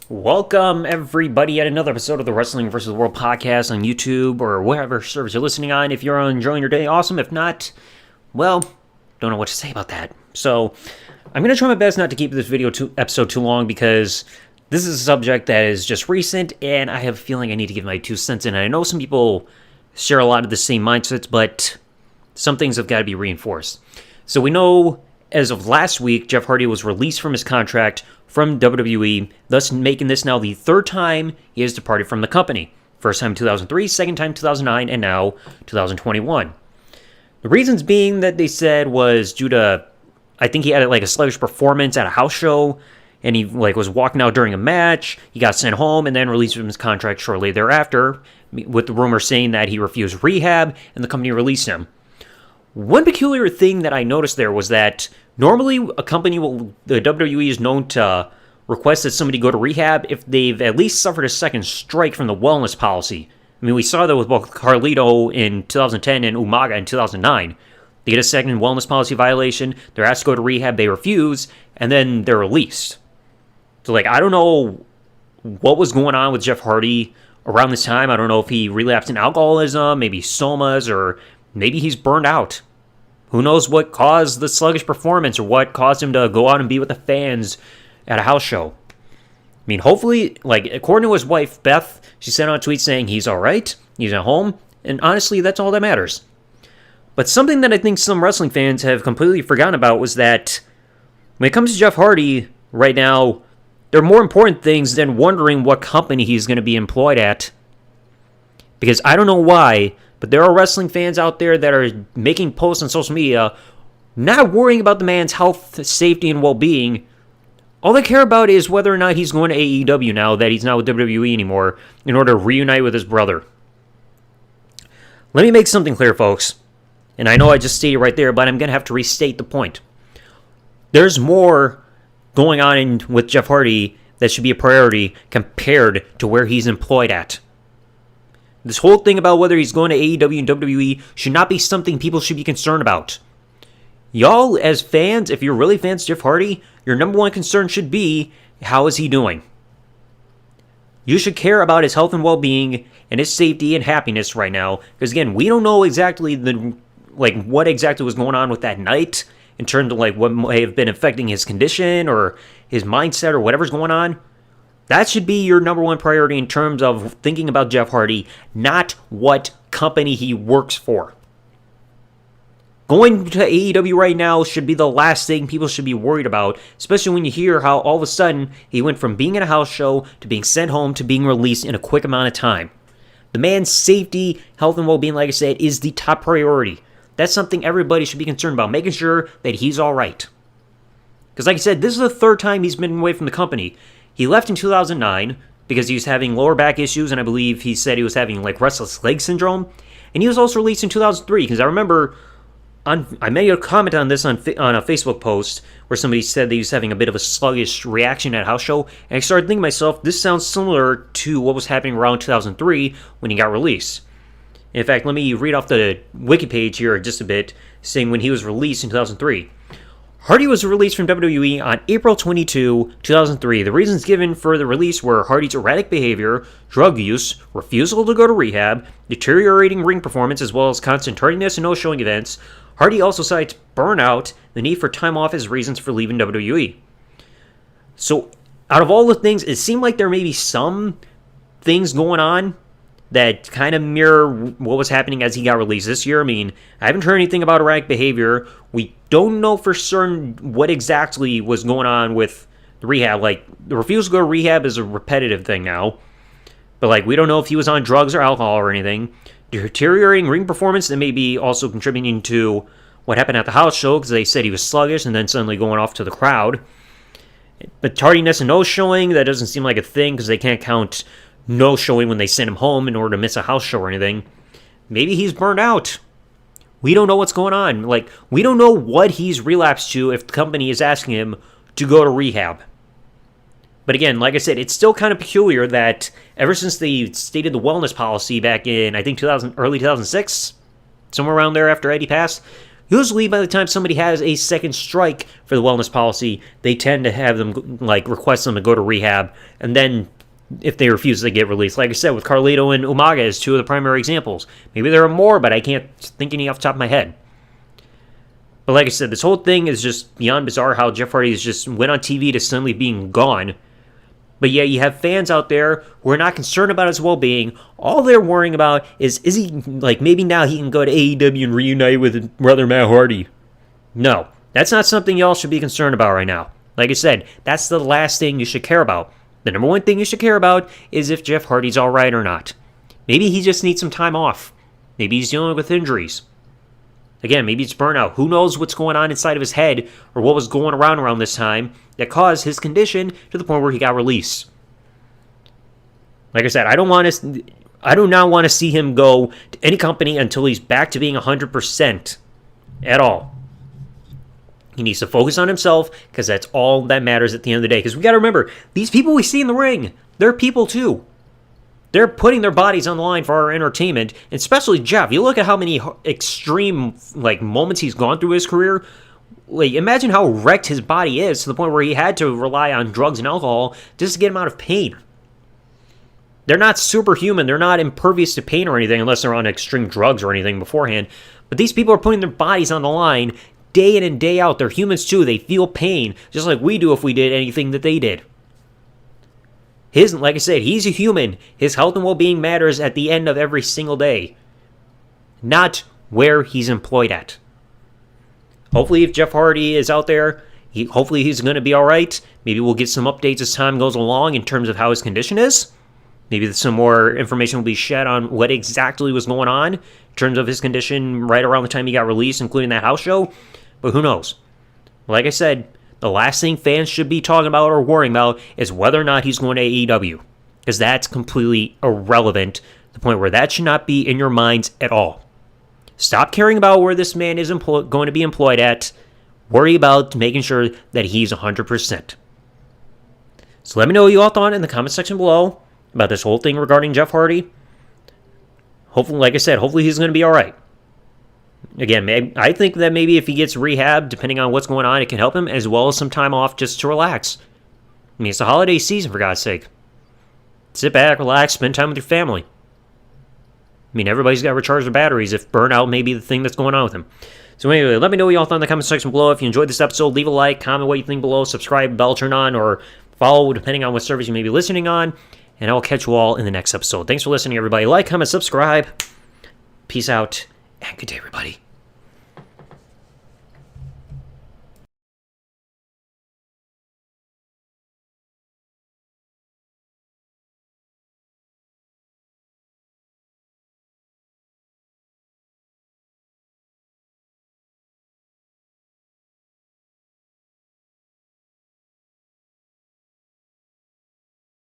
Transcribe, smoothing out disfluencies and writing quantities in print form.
Welcome, everybody, at another episode of the Wrestling vs. the World podcast on YouTube or whatever service you're listening on. If you're enjoying your day, awesome. If not, well, don't know what to say about that. So, I'm going to try my best not to keep this episode too long because this is a subject that is just recent and I have a feeling I need to give my 2 cents in. And I know some people share a lot of the same mindsets, but some things have got to be reinforced. So, we know as of last week, Jeff Hardy was released from his contract from WWE, thus making this now the 3rd time he has departed from the company. First time 2003, second time 2009, and now 2021. The reasons being that they said was due to, I think he had a sluggish performance at a house show, and he was walking out during a match, he got sent home, and then released from his contract shortly thereafter, with the rumor saying that he refused rehab, and the company released him. One peculiar thing that I noticed there was that normally the WWE is known to request that somebody go to rehab if they've at least suffered a second strike from the wellness policy. I mean, we saw that with both Carlito in 2010 and Umaga in 2009. They get a second wellness policy violation, they're asked to go to rehab, they refuse, and then they're released. So, I don't know what was going on with Jeff Hardy around this time. I don't know if he relapsed in alcoholism, maybe somas, or maybe he's burned out. Who knows what caused the sluggish performance or what caused him to go out and be with the fans at a house show. I mean, hopefully, according to his wife, Beth, she sent out a tweet saying he's all right, he's at home, and honestly, that's all that matters. But something that I think some wrestling fans have completely forgotten about was that when it comes to Jeff Hardy right now, there are more important things than wondering what company he's going to be employed at. Because I don't know why, but there are wrestling fans out there that are making posts on social media, not worrying about the man's health, safety, and well-being. All they care about is whether or not he's going to AEW now that he's not with WWE anymore in order to reunite with his brother. Let me make something clear, folks. And I know I just stated right there, but I'm going to have to restate the point. There's more going on with Jeff Hardy that should be a priority compared to where he's employed at. This whole thing about whether he's going to AEW and WWE should not be something people should be concerned about. Y'all, as fans, if you're really fans of Jeff Hardy, your number one concern should be, how is he doing? You should care about his health and well-being and his safety and happiness right now. Because again, we don't know exactly what exactly was going on with that night in terms of what may have been affecting his condition or his mindset or whatever's going on. That should be your number one priority in terms of thinking about Jeff Hardy, not what company he works for. Going to AEW right now should be the last thing people should be worried about, especially when you hear how all of a sudden he went from being at a house show to being sent home to being released in a quick amount of time. The man's safety, health, and well-being, like I said, is the top priority. That's something everybody should be concerned about, making sure that he's all right. Because like I said, this is the 3rd time he's been away from the company. He left in 2009 because he was having lower back issues, and I believe he said he was having restless leg syndrome. And he was also released in 2003 because I remember I made a comment on this on a Facebook post where somebody said that he was having a bit of a sluggish reaction at a house show, and I started thinking to myself, this sounds similar to what was happening around 2003 when he got released. In fact, let me read off the wiki page here just a bit, saying when he was released in 2003. Hardy was released from WWE on April 22, 2003. The reasons given for the release were Hardy's erratic behavior, drug use, refusal to go to rehab, deteriorating ring performance, as well as constant tardiness and no-showing events. Hardy also cites burnout, the need for time off as reasons for leaving WWE. So, out of all the things, it seemed like there may be some things going on that kind of mirror what was happening as he got released this year. I mean, I haven't heard anything about erratic behavior. We don't know for certain what exactly was going on with the rehab. The refusal to go to rehab is a repetitive thing now. But, we don't know if he was on drugs or alcohol or anything. Deteriorating ring performance that may be also contributing to what happened at the house show because they said he was sluggish and then suddenly going off to the crowd. But tardiness and no-showing, that doesn't seem like a thing because they can't count no-showing when they send him home in order to miss a house show or anything. Maybe he's burned out. We don't know what's going on. We don't know what he's relapsed to if the company is asking him to go to rehab. But again, like I said, it's still kind of peculiar that ever since they stated the wellness policy back in, I think, early 2006, somewhere around there after Eddie passed, Usually, by the time somebody has a second strike for the wellness policy, they tend to have them, request them to go to rehab, and then if they refuse, they get released. Like I said, with Carlito and Umaga as two of the primary examples. Maybe there are more, but I can't think any off the top of my head. But like I said, this whole thing is just beyond bizarre how Jeff Hardy just went on TV to suddenly being gone. But yeah, you have fans out there who are not concerned about his well-being. All they're worrying about is he, maybe now he can go to AEW and reunite with his brother Matt Hardy. No, that's not something y'all should be concerned about right now. Like I said, that's the last thing you should care about. The number one thing you should care about is if Jeff Hardy's alright or not. Maybe he just needs some time off. Maybe he's dealing with injuries. Again, maybe it's burnout. Who knows what's going on inside of his head or what was going around this time that caused his condition to the point where he got released. Like I said, I do not want to see him go to any company until he's back to being 100% at all. He needs to focus on himself because that's all that matters at the end of the day. Because we got to remember, these people we see in the ring, they're people too. They're putting their bodies on the line for our entertainment, and especially Jeff. You look at how many extreme moments he's gone through his career. Imagine how wrecked his body is to the point where he had to rely on drugs and alcohol just to get him out of pain. They're not superhuman. They're not impervious to pain or anything unless they're on extreme drugs or anything beforehand. But these people are putting their bodies on the line day in and day out. They're humans too. They feel pain just like we do if we did anything that they did. Like I said, he's a human. His health and well-being matters at the end of every single day, not where he's employed at. Hopefully, if Jeff Hardy is out there, hopefully he's going to be all right. Maybe we'll get some updates as time goes along in terms of how his condition is. Maybe some more information will be shed on what exactly was going on in terms of his condition right around the time he got released, including that house show. But who knows? Like I said, the last thing fans should be talking about or worrying about is whether or not he's going to AEW. Because that's completely irrelevant to the point where that should not be in your minds at all. Stop caring about where this man is going to be employed at. Worry about making sure that he's 100%. So let me know what you all thought in the comment section below about this whole thing regarding Jeff Hopefully, like I said, hopefully he's going to be all right. Again, I think that maybe if he gets rehab, depending on what's going on, it can help him, as well as some time off just to relax. I mean, it's the holiday season, for God's sake. Sit back, relax, spend time with your family. I mean, everybody's got to recharge their batteries if burnout may be the thing that's going on with him. So anyway, let me know what y'all thought in the comment section below. If you enjoyed this episode, leave a like, comment what you think below, subscribe, bell turn on, or follow depending on what service you may be listening on. And I will catch you all in the next episode. Thanks for listening, everybody. Like, comment, subscribe. Peace out, and good day, everybody.